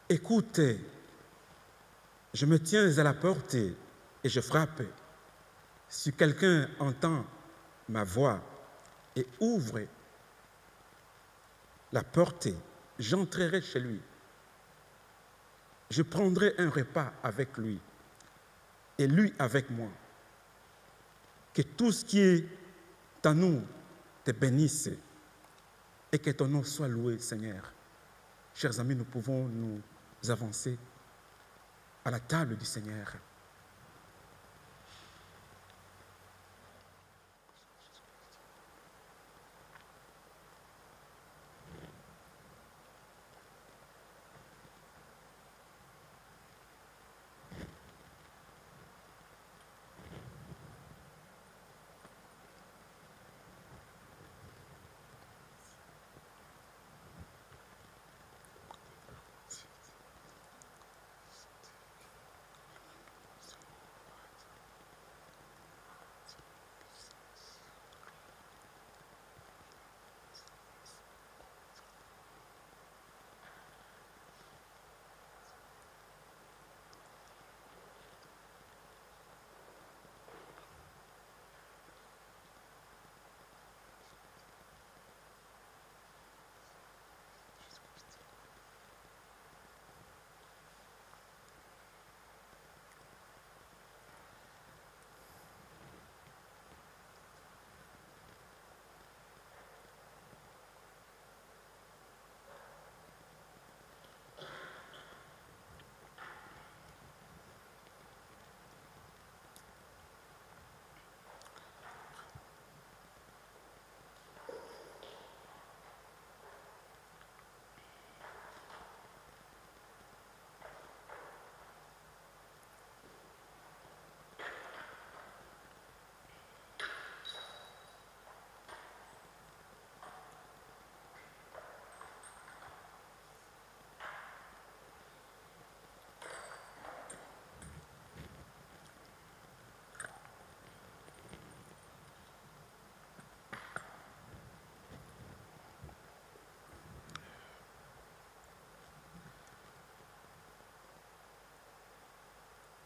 Écoutez, je me tiens à la porte et je frappe. Si quelqu'un entend ma voix et ouvre la porte, j'entrerai chez lui. Je prendrai un repas avec lui et lui avec moi. Que tout ce qui est à nous te bénisse et que ton nom soit loué, Seigneur. Chers amis, nous pouvons nous avancer à la table du Seigneur.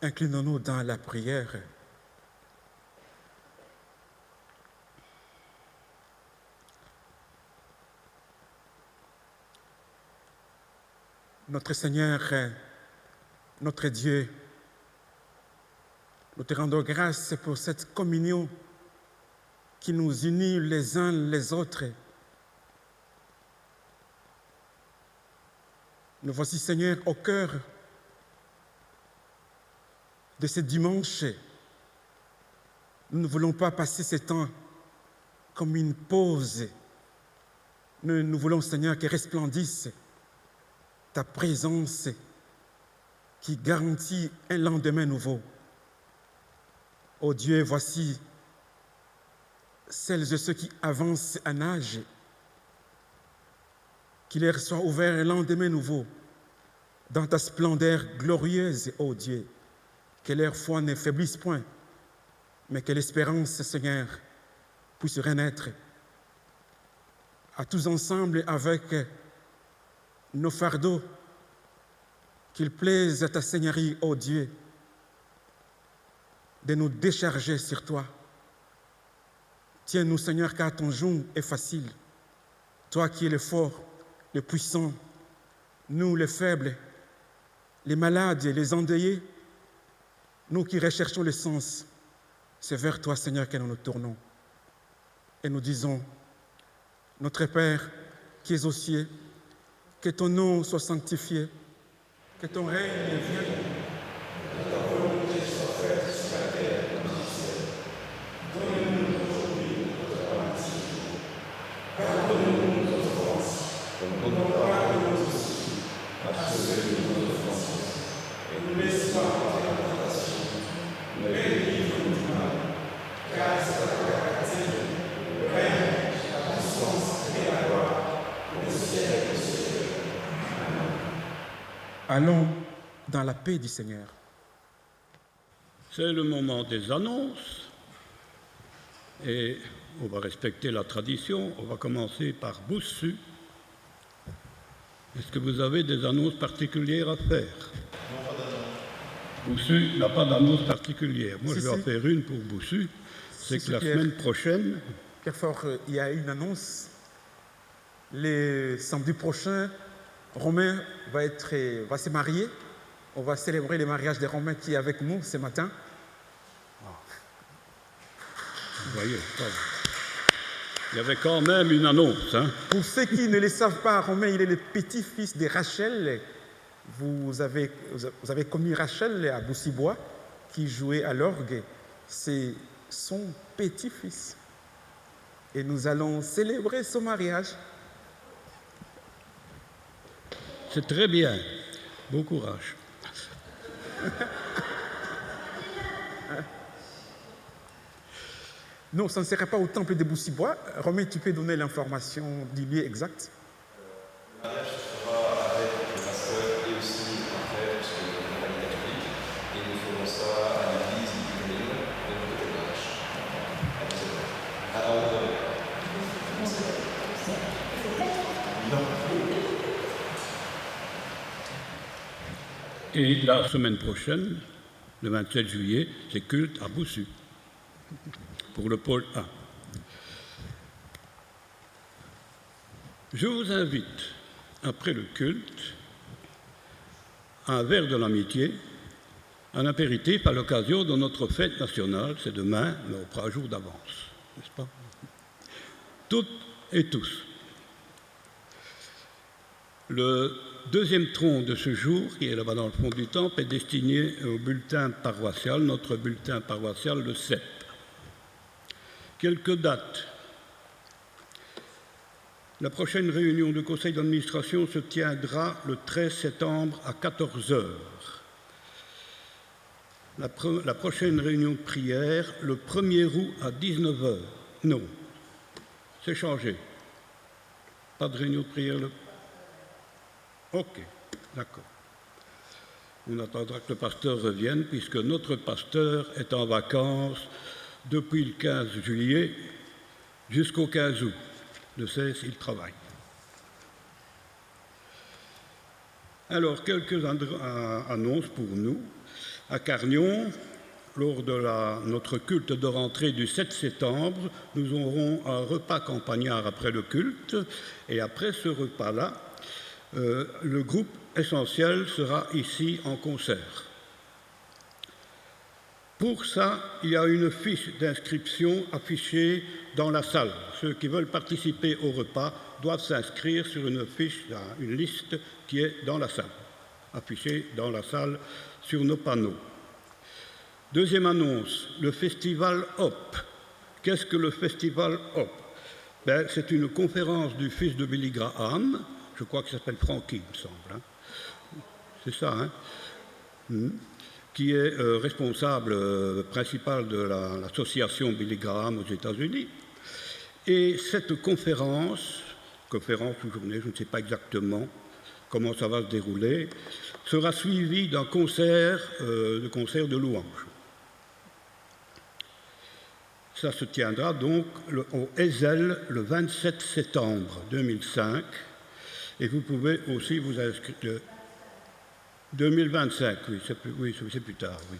Inclinons-nous dans la prière. Notre Seigneur, notre Dieu, nous te rendons grâce pour cette communion qui nous unit les uns les autres. Nous voici, Seigneur, au cœur de ce dimanche. Nous ne voulons pas passer ce temps comme une pause. Nous voulons, Seigneur, que resplendisse ta présence qui garantit un lendemain nouveau. Ô Dieu, voici celles et ceux qui avancent en âge, qu'il leur soit ouvert un lendemain nouveau dans ta splendeur glorieuse, ô Dieu. Que leur foi ne faiblisse point, mais que l'espérance, Seigneur, puisse renaître. À tous ensemble avec nos fardeaux, qu'il plaise à ta Seigneurie, ô Dieu, de nous décharger sur toi. Tiens-nous, Seigneur, car ton joug est facile. Toi qui es le fort, le puissant, nous les faibles, les malades, les endeuillés, nous qui recherchons le sens, c'est vers toi, Seigneur, que nous nous tournons. Et nous disons, notre Père qui es aux cieux, que ton nom soit sanctifié, que ton règne vienne, Allons dans la paix du Seigneur. C'est le moment des annonces et on va respecter la tradition. On va commencer par Boussu. Est-ce que vous avez des annonces particulières à faire? Boussu n'a pas d'annonce particulière. Moi, je vais en faire une pour Boussu. C'est que la semaine prochaine... Pierre Fort, il y a une annonce. Le samedi prochain, Romain va se marier. On va célébrer le mariage de Romain qui est avec nous ce matin. Vous voyez, il y avait quand même une annonce. Hein. Pour ceux qui ne le savent pas, Romain, il est le petit-fils de Rachel. Vous avez connu Rachel à Boussibois, qui jouait à l'orgue. C'est son petit-fils. Et nous allons célébrer son mariage. C'est très bien. Bon courage. Non, ça ne serait pas au temple de Boussibois. Romain, tu peux donner l'information du lieu exact? Le mariage se fera avec le pasteur et aussi un prêtre, puisque nous sommes famille catholique, et nous ferons ça à l'église commune de notre village, à 10h. À 11h. Et la semaine prochaine, le 27 juillet, c'est culte à Boussu, pour le pôle 1. Je vous invite, après le culte, à un verre de l'amitié, un apéritif à l'occasion de notre fête nationale. C'est demain, mais on prend un jour d'avance, n'est-ce pas? Toutes et tous. Le deuxième tronc de ce jour, qui est là-bas dans le fond du temple, est destiné au bulletin paroissial, notre bulletin paroissial, le CEP. Quelques dates. La prochaine réunion du conseil d'administration se tiendra le 13 septembre à 14 h. La prochaine réunion de prière, le 1er août à 19 h. Non, c'est changé. Pas de réunion de prière le... Ok, d'accord. On attendra que le pasteur revienne, puisque notre pasteur est en vacances depuis le 15 juillet jusqu'au 15 août. Le 16, il travaille. Alors, quelques annonces pour nous. À Carnion, lors de notre culte de rentrée du 7 septembre, nous aurons un repas campagnard après le culte. Et après ce repas-là, le groupe essentiel sera ici en concert. Pour ça, il y a une fiche d'inscription affichée dans la salle. Ceux qui veulent participer au repas doivent s'inscrire sur une fiche, une liste qui est dans la salle, affichée dans la salle sur nos panneaux. Deuxième annonce, le festival HOP. Qu'est-ce que le festival HOP? C'est une conférence du fils de Billy Graham, je crois qu'il s'appelle Frankie, il me semble. Hein. C'est ça, hein, qui est responsable principal de l'association Billy Graham aux États-Unis. Et cette conférence ou journée, je ne sais pas exactement comment ça va se dérouler, sera suivie d'un concert de louanges. Ça se tiendra donc au Ezel le 27 septembre 2005. Et vous pouvez aussi vous inscrire. 2025, oui, c'est plus tard, oui.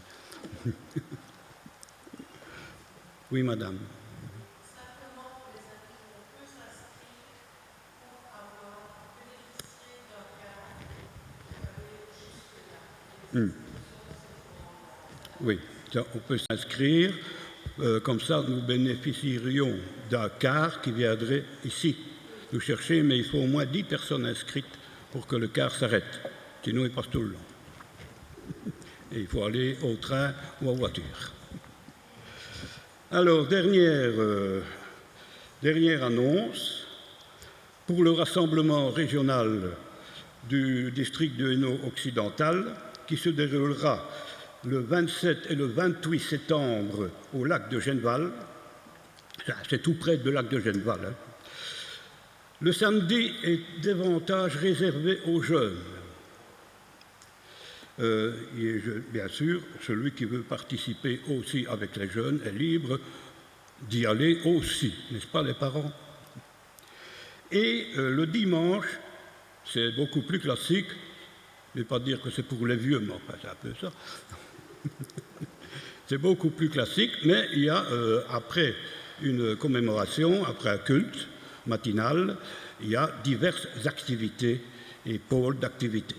Oui, madame. Simplement pour les amis, on peut s'inscrire pour avoir bénéficié d'un cas jusque-là. Oui, on peut s'inscrire. Comme ça, nous bénéficierions d'un car qui viendrait ici nous chercher, mais il faut au moins 10 personnes inscrites pour que le car s'arrête. Sinon, il passe tout le long. Et il faut aller au train ou en voiture. Alors, dernière annonce. Pour le rassemblement régional du district de Hainaut occidental, qui se déroulera le 27 et le 28 septembre au lac de Genneval. C'est tout près de lac de Genneval. Hein. Le samedi est davantage réservé aux jeunes. Bien sûr, celui qui veut participer aussi avec les jeunes est libre d'y aller aussi, n'est-ce pas les parents? Et le dimanche, c'est beaucoup plus classique, je ne vais pas dire que c'est pour les vieux, mais enfin, c'est un peu ça. C'est beaucoup plus classique, mais il y a, après une commémoration, après un culte matinal, il y a diverses activités et pôles d'activités.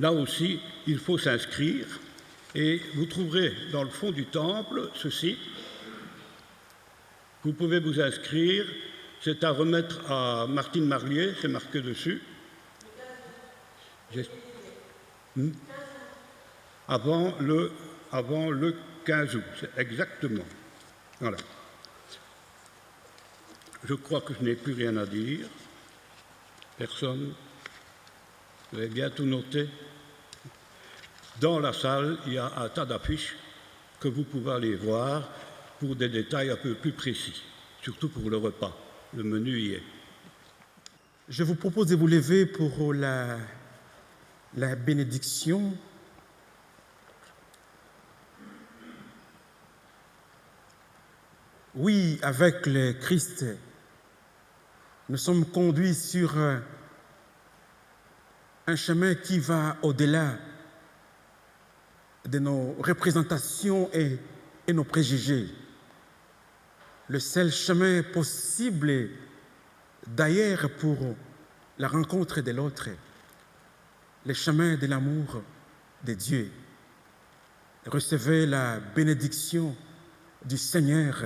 Là aussi, il faut s'inscrire et vous trouverez dans le fond du temple ceci. Vous pouvez vous inscrire, c'est à remettre à Martine Marlier, c'est marqué dessus. Avant le 15 août, c'est exactement. Voilà. Je crois que je n'ai plus rien à dire. Personne? Vous avez bien tout noté? Dans la salle, il y a un tas d'affiches que vous pouvez aller voir pour des détails un peu plus précis, surtout pour le repas. Le menu y est. Je vous propose de vous lever pour la bénédiction. Oui, avec le Christ, nous sommes conduits sur un chemin qui va au-delà de nos représentations et nos préjugés. Le seul chemin possible d'ailleurs pour la rencontre de l'autre, le chemin de l'amour de Dieu. Recevez la bénédiction du Seigneur,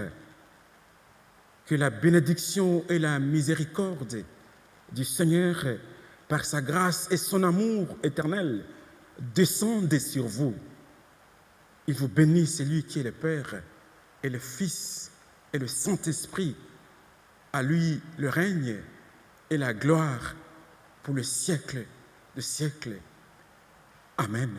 que la bénédiction et la miséricorde du Seigneur, par sa grâce et son amour éternel, descendent sur vous. Il vous bénit, celui qui est le Père et le Fils et le Saint-Esprit. À lui le règne et la gloire pour le siècle des siècles. Amen.